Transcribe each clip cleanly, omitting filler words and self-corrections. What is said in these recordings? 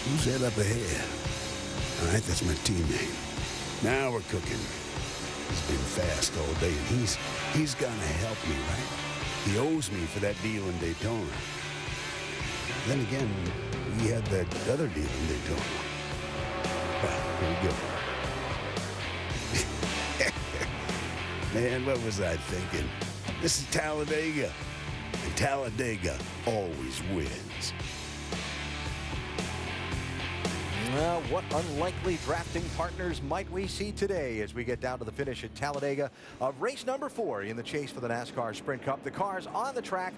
Who's that up ahead? All right, that's my teammate. Now we're cooking. He's been fast all day, and he's gonna help me, right? He owes me for that deal in Daytona. Then again, he had that other deal in Daytona. Well, here we go. Man, what was I thinking? This is Talladega, and Talladega always wins. Well, what unlikely drafting partners might we see today as we get down to the finish at Talladega of race number 4 in the chase for the NASCAR Sprint Cup. The cars on the track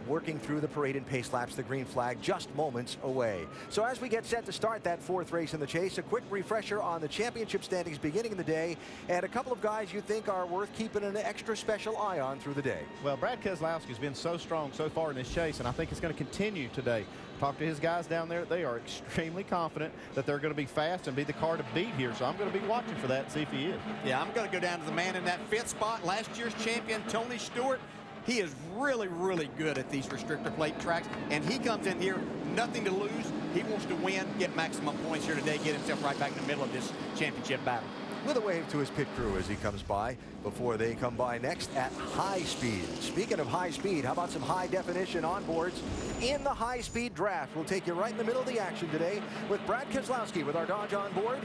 working through the parade and pace laps, the green flag just moments away. So as we get set to start that 4th race in the chase, a quick refresher on the championship standings beginning of the day, and a couple of guys you think are worth keeping an extra special eye on through the day. Well, Brad Keselowski has been so strong so far in this chase, and I think it's going to continue today. Talk to his guys down there. They are extremely confident that they're going to be fast and be the car to beat here. So I'm going to be watching for that and see if he is. Yeah, I'm going to go down to the man in that 5th spot, last year's champion, Tony Stewart. He is really, really good at these restrictor plate tracks, and he comes in here, nothing to lose. He wants to win, get maximum points here today, get himself right back in the middle of this championship battle. With a wave to his pit crew as he comes by before they come by next at high speed. Speaking of high speed, how about some high definition onboards in the high speed draft? We'll take you right in the middle of the action today with Brad Keselowski with our Dodge on board,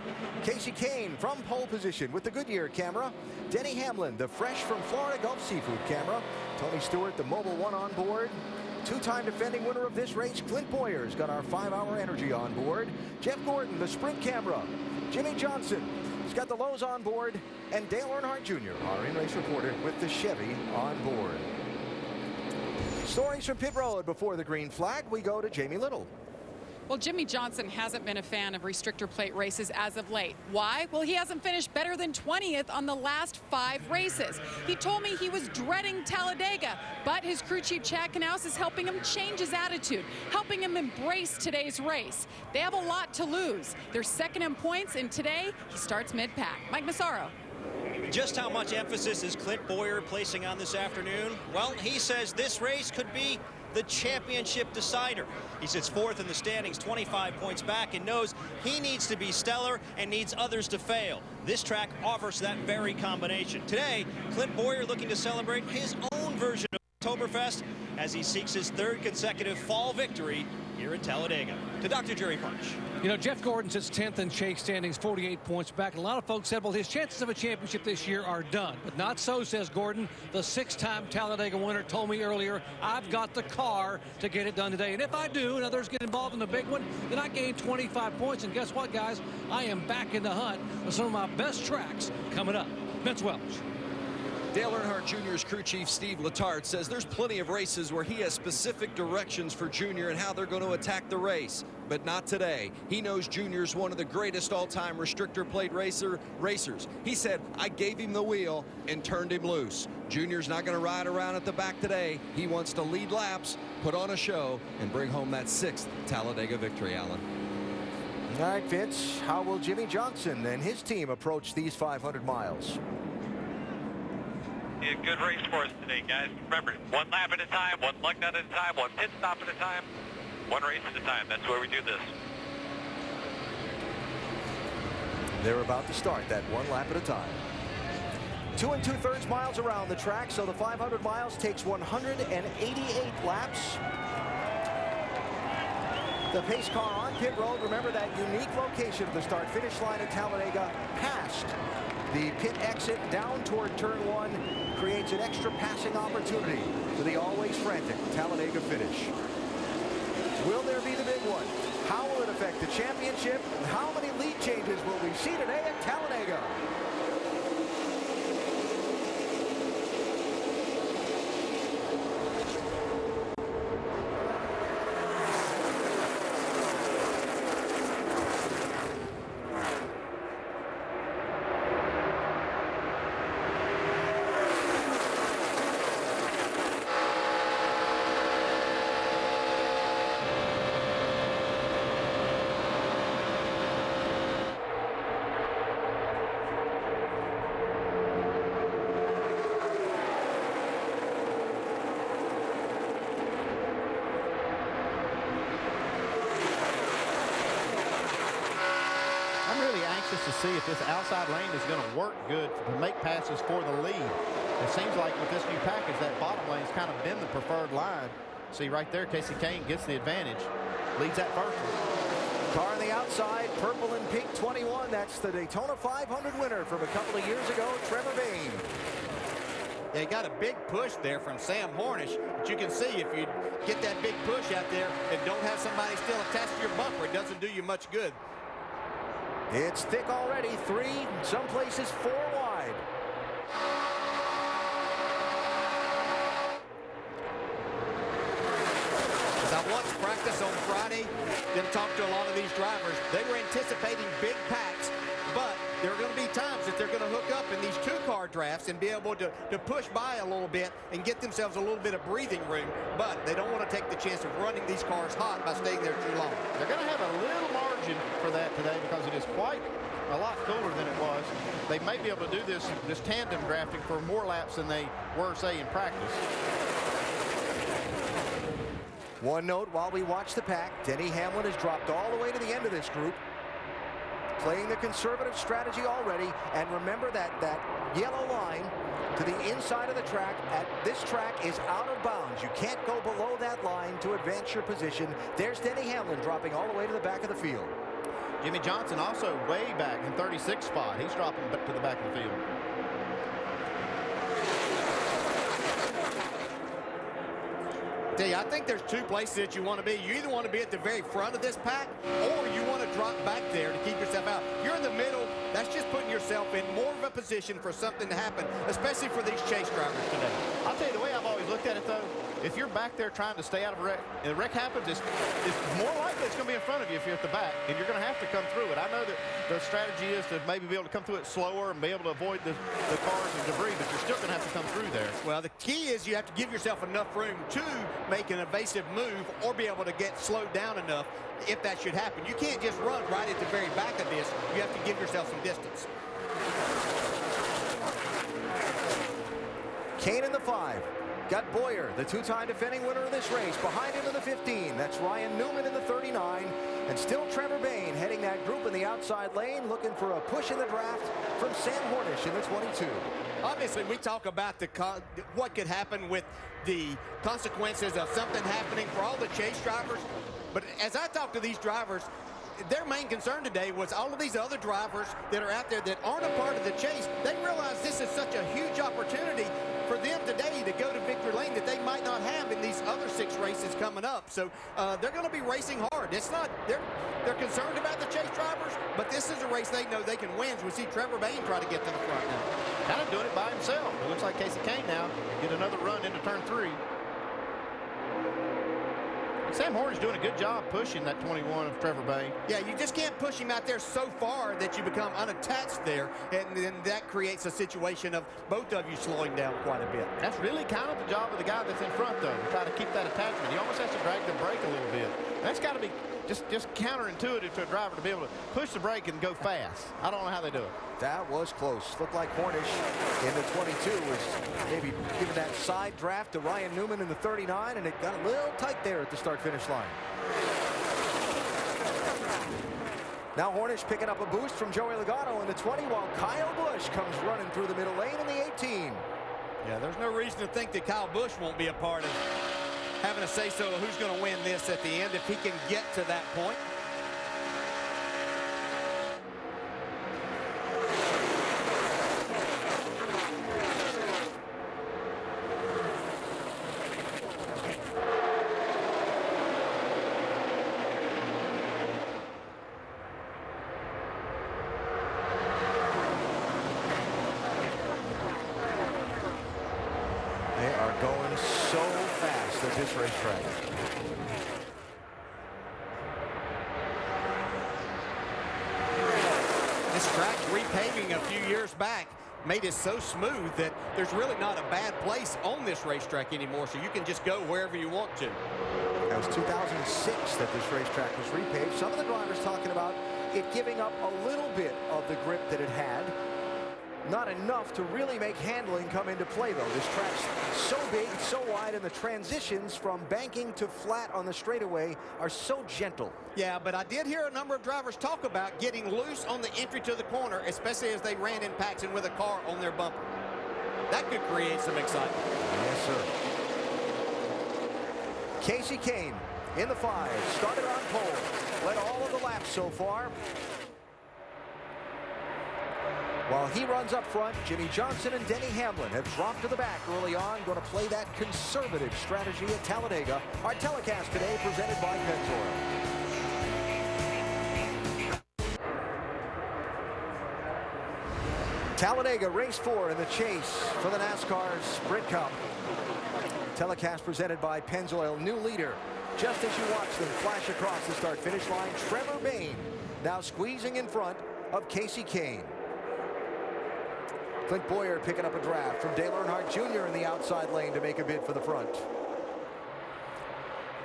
Casey Kane from pole position with the Goodyear camera, Denny Hamlin, the fresh from Florida Gulf Seafood camera, Tony Stewart, the Mobil 1 on board, two-time defending winner of this race, Clint Bowyer's got our 5-hour energy on board, Jeff Gordon, the sprint camera, Jimmy Johnson, he's got the Lowe's on board, and Dale Earnhardt Jr., our in-race reporter, with the Chevy on board. Stories from pit road before the green flag. We go to Jamie Little. Well, Jimmy Johnson hasn't been a fan of restrictor plate races as of late. Why? Well, he hasn't finished better than 20th on the last 5 races. He told me he was dreading Talladega, but his crew chief Chad Knaus is helping him change his attitude, helping him embrace today's race. They have a lot to lose. They're second in points, and today he starts mid-pack. Mike Massaro. Just how much emphasis is Clint Bowyer placing on this afternoon? Well, he says this race could be the championship decider. He sits 4th in the standings, 25 points back, and knows he needs to be stellar and needs others to fail. This track offers that very combination. Today, Clint Bowyer looking to celebrate his own version of Oktoberfest as he seeks his 3rd consecutive fall victory here at Talladega. To Dr. Jerry Punch. You know, Jeff Gordon sits 10th in chase standings, 48 points back. And a lot of folks said, well, his chances of a championship this year are done. But not so, says Gordon. The 6-time Talladega winner told me earlier, I've got the car to get it done today. And if I do and others get involved in the big one, then I gain 25 points. And guess what, guys? I am back in the hunt for some of my best tracks coming up. Vince Welch. Dale Earnhardt Jr.'s crew chief Steve Letarte says there's plenty of races where he has specific directions for Junior and how they're going to attack the race, but not today. He knows Junior's one of the greatest all-time restrictor plate racers. He said, I gave him the wheel and turned him loose. Junior's not going to ride around at the back today. He wants to lead laps, put on a show, and bring home that 6th Talladega victory, Alan. All right, Vince, how will Jimmy Johnson and his team approach these 500 miles? A good race for us today, guys. Remember, 1 lap at a time, 1 lug nut at a time, 1 pit stop at a time, 1 race at a time. That's where we do this. They're about to start that 1 lap at a time. 2 2/3 miles around the track, so the 500 miles takes 188 laps. The pace car on pit road, remember that unique location of the start-finish line at Talladega, past the pit exit down toward turn 1, creates an extra passing opportunity to the always frantic Talladega finish. Will there be the big one? How will it affect the championship? And how many lead changes will we see today at Talladega? anxious to see if this outside lane is going to work good to make passes for the lead. It seems like with this new package, that bottom lane's kind of been the preferred line. See right there, Casey Kane gets the advantage. Leads that first one. Car on the outside, purple and pink 21. That's the Daytona 500 winner from a couple of years ago, Trevor Bayne. They got a big push there from Sam Hornish, but you can see if you get that big push out there and don't have somebody still attached to your bumper, it doesn't do you much good. It's thick already, 3, some places 4 wide. As I watched practice on Friday, then talked to a lot of these drivers, they were anticipating big packs, but there are going to be times that they're going to hook up in these 2-car drafts and be able to push by a little bit and get themselves a little bit of breathing room, but they don't want to take the chance of running these cars hot by staying there too long. They're going to have a little margin for that today because it is quite a lot cooler than it was. They may be able to do this tandem drafting for more laps than they were, say, in practice. One note while we watch the pack, Denny Hamlin has dropped all the way to the end of this group, playing the conservative strategy already. And remember that yellow line to the inside of the track at this track is out of bounds. You can't go below that line to advance your position. There's Denny Hamlin dropping all the way to the back of the field. Jimmy Johnson also way back in 36th spot. He's dropping to the back of the field. I think there's 2 places that you want to be. You either want to be at the very front of this pack, or you want to drop back there to keep yourself out. You're in the middle. That's just putting yourself in more of a position for something to happen, especially for these chase drivers today. I'll tell you the way I've always looked at it, though. If you're back there trying to stay out of a wreck, and the wreck happens, it's more likely it's going to be in front of you if you're at the back, and you're going to have to come through it. I know that the strategy is to maybe be able to come through it slower and be able to avoid the cars and debris, but you're still going to have to come through there. Well, the key is you have to give yourself enough room to make an evasive move or be able to get slowed down enough if that should happen. You can't just run right at the very back of this. You have to give yourself some distance. Kane in the 5. Got Boyer, the 2-time defending winner of this race, behind him in the 15. That's Ryan Newman in the 39. And still Trevor Bayne heading that group in the outside lane, looking for a push in the draft from Sam Hornish in the 22. Obviously, we talk about what could happen with the consequences of something happening for all the chase drivers. But as I talk to these drivers, their main concern today was all of these other drivers that are out there that aren't a part of the chase. They realize this is such a huge opportunity for them today to go to victory lane that they might not have in these other 6 races coming up. So they're going to be racing hard. It's not they're concerned about the chase drivers, but this is a race they know they can win. As we see Trevor Bayne try to get to the front now. Kind of doing it by himself. It looks like Casey Kane now get another run into turn 3. Sam Horner's doing a good job pushing that 21 of Trevor Bayne. Yeah, you just can't push him out there so far that you become unattached there, and then that creates a situation of both of you slowing down quite a bit. That's really kind of the job of the guy that's in front, though, to try to keep that attachment. He almost has to drag the brake a little bit. That's got to be just counterintuitive to a driver to be able to push the brake and go fast. I don't know how they do it. That was close. Looked like Hornish in the 22 was maybe giving that side draft to Ryan Newman in the 39, and it got a little tight there at the start-finish line. Now Hornish picking up a boost from Joey Logano in the 20, while Kyle Busch comes running through the middle lane in the 18. Yeah, there's no reason to think that Kyle Busch won't be a part of having a say-so of who's going to win this at the end if he can get to that point. They are going so fast at this racetrack. This track repaving a few years back made it so smooth that there's really not a bad place on this racetrack anymore, so you can just go wherever you want to. That was 2006 that this racetrack was repaved. Some of the drivers talking about it giving up a little bit of the grip that it had. Not enough to really make handling come into play, though. This track's so big, so wide, and the transitions from banking to flat on the straightaway are so gentle. Yeah, but I did hear a number of drivers talk about getting loose on the entry to the corner, especially as they ran in packs and with a car on their bumper. That could create some excitement. Yes, sir. Casey Kane in the 5, started on pole, led all of the laps so far. While he runs up front, Jimmy Johnson and Denny Hamlin have dropped to the back early on, going to play that conservative strategy at Talladega. Our telecast today presented by Pennzoil. Talladega, race 4 in the chase for the NASCAR Sprint Cup. Telecast presented by Pennzoil, new leader. Just as you watch them flash across the start-finish line, Trevor Bayne now squeezing in front of Casey Kane. Clint Boyer picking up a draft from Dale Earnhardt Jr. in the outside lane to make a bid for the front.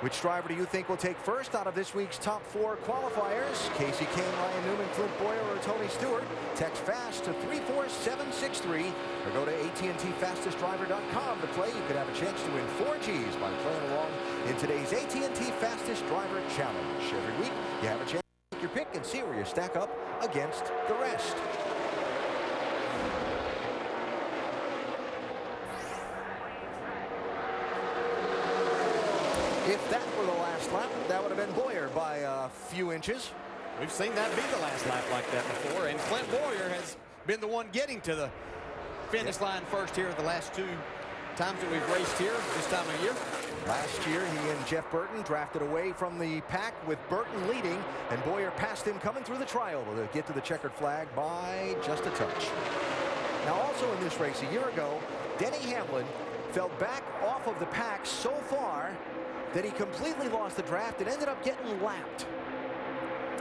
Which driver do you think will take first out of this week's top 4 qualifiers? Casey Kane, Ryan Newman, Clint Boyer, or Tony Stewart? Text FAST to 34763 or go to AT&TFastestDriver.com to play. You could have a chance to win 4 Gs by playing along in today's AT&T Fastest Driver Challenge. Every week, you have a chance to make your pick and see where you stack up against the rest. If that were the last lap, that would have been Boyer by a few inches. We've seen that be the last lap like that before, and Clint Boyer has been the one getting to the finish line first here the last 2 times that we've raced here this time of year. Last year, he and Jeff Burton drafted away from the pack with Burton leading, and Boyer passed him coming through the trioval to get to the checkered flag by just a touch. Now, also in this race a year ago, Denny Hamlin fell back off of the pack so far that he completely lost the draft and ended up getting lapped.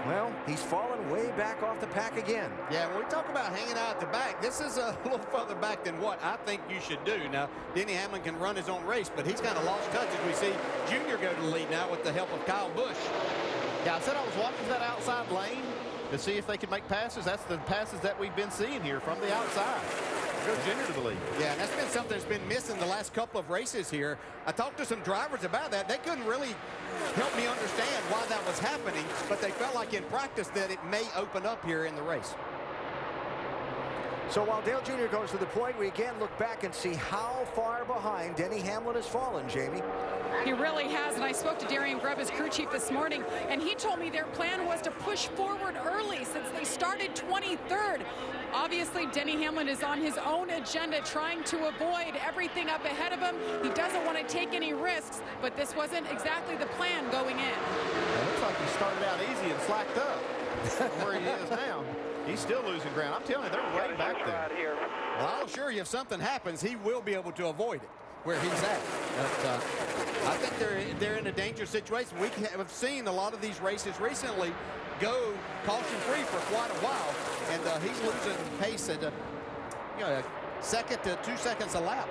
Well, he's fallen way back off the pack again. Yeah, when we talk about hanging out at the back, this is a little further back than what I think you should do. Now, Denny Hamlin can run his own race, but he's kind of lost touch as we see Junior go to the lead now with the help of Kyle Busch. Yeah, I said I was watching that outside lane to see if they could make passes. That's the passes that we've been seeing here from the outside. Go Junior to the lead. Yeah, and that's been something that's been missing the last couple of races here. I talked to some drivers about that. They couldn't really help me understand why that was happening, but they felt like in practice that it may open up here in the race. So while Dale Jr. goes to the point, we again look back and see how far behind Denny Hamlin has fallen, Jamie. He really has, and I spoke to Darian Grubb, his crew chief, this morning, and he told me their plan was to push forward early since they started 23rd. Obviously, Denny Hamlin is on his own agenda, trying to avoid everything up ahead of him. He doesn't want to take any risks, but this wasn't exactly the plan going in. It looks like he started out easy and slacked up where he is now. He's still losing ground. I'm telling you, they're way back there. Well, I'll assure you, if something happens, he will be able to avoid it where he's at. But I think they're in a dangerous situation. We have seen a lot of these races recently go caution-free for quite a while, and he's losing pace at a second to 2 seconds a lap.